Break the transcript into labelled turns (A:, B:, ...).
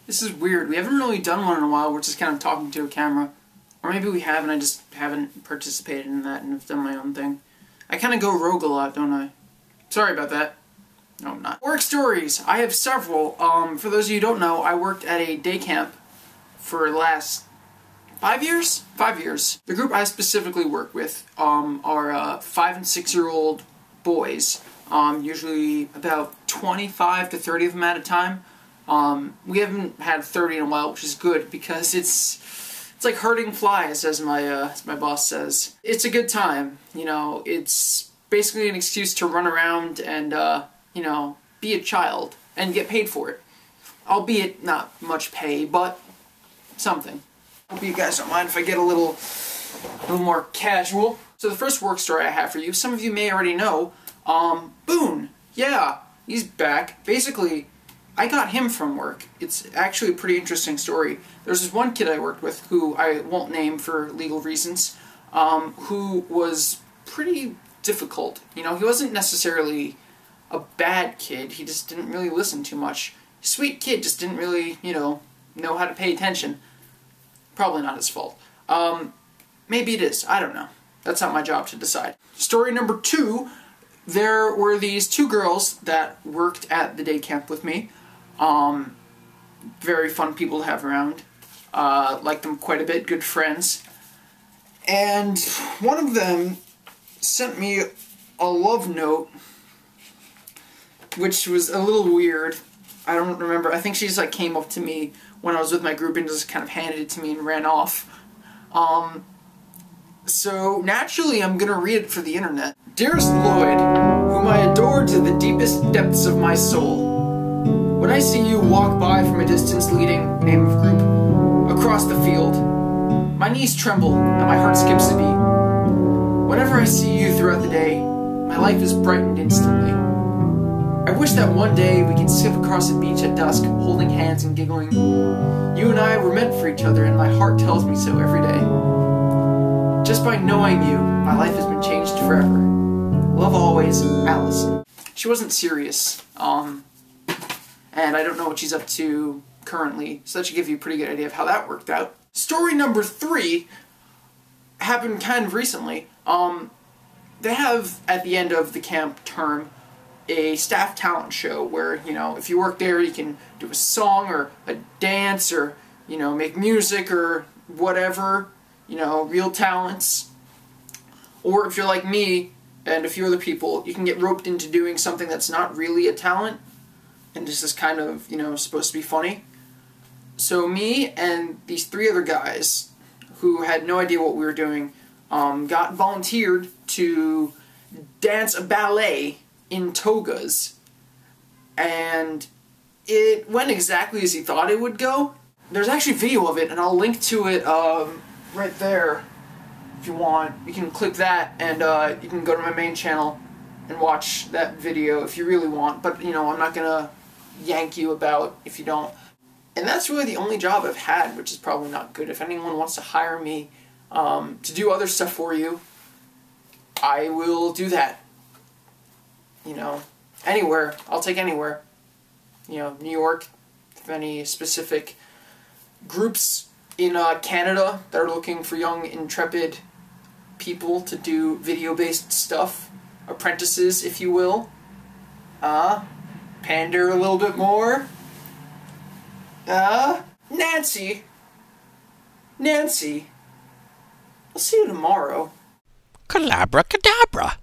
A: This is weird. We haven't really done one in a while. We're just kind of talking to a camera. Or maybe we have and I just haven't participated in that and have done my own thing. I kind of go rogue a lot, don't I? Sorry about that. No, I'm not. Work stories. I have several. For those of you who don't know, I worked at a day camp for the last 5 years? 5 years. The group I specifically work with are 5 and 6 year old boys. Usually about 25 to 30 of them at a time. We haven't had 30 in a while, which is good because it's like herding flies, as my boss says. It's a good time, you know. It's basically an excuse to run around and you know, be a child and get paid for it. Albeit not much pay, but something. Hope you guys don't mind if I get a little more casual. So the first work story I have for you, some of you may already know, Boone. Yeah, he's back. Basically, I got him from work. It's actually a pretty interesting story. There's this one kid I worked with, who I won't name for legal reasons, who was pretty difficult. You know, he wasn't necessarily a bad kid, he just didn't really listen too much. Sweet kid, just didn't really, you know how to pay attention. Probably not his fault. Maybe it is, I don't know. That's not my job to decide. Story number 2, there were these 2 girls that worked at the day camp with me. Very fun people to have around. Liked them quite a bit, good friends. And one of them sent me a love note, which was a little weird. I don't remember. I think she just like came up to me when I was with my group and just kind of handed it to me and ran off. So naturally I'm gonna read it for the internet. Dearest Lloyd, whom I adore to the deepest depths of my soul, when I see you walk by from a distance leading, name of group, across the field, my knees tremble and my heart skips a beat. Whenever I see you throughout the day, my life is brightened instantly. I wish that one day we could skip across the beach at dusk, holding hands and giggling. You and I were meant for each other, and my heart tells me so every day. Just by knowing you, my life has been changed forever. Love always, Allison. She wasn't serious, and I don't know what she's up to currently, so that should give you a pretty good idea of how that worked out. Story number 3 happened kind of recently. They have, at the end of the camp term, a staff talent show where, you know, if you work there, you can do a song or a dance or, you know, make music or whatever, you know, real talents. Or if you're like me and a few other people, you can get roped into doing something that's not really a talent and just is kind of, you know, supposed to be funny. So me and these 3 other guys who had no idea what we were doing got volunteered to dance a ballet in togas, and it went exactly as he thought it would go. There's actually video of it, and I'll link to it right there if you want. You can click that, and you can go to my main channel and watch that video if you really want, but you know, I'm not gonna yank you about if you don't. And that's really the only job I've had, which is probably not good. If anyone wants to hire me to do other stuff for you, I will do that. You know, anywhere. I'll take anywhere. You know, New York, if any specific groups in Canada that are looking for young, intrepid people to do video-based stuff. Apprentices, if you will. Pander a little bit more. Nancy. I'll see you tomorrow.
B: Calabra-cadabra.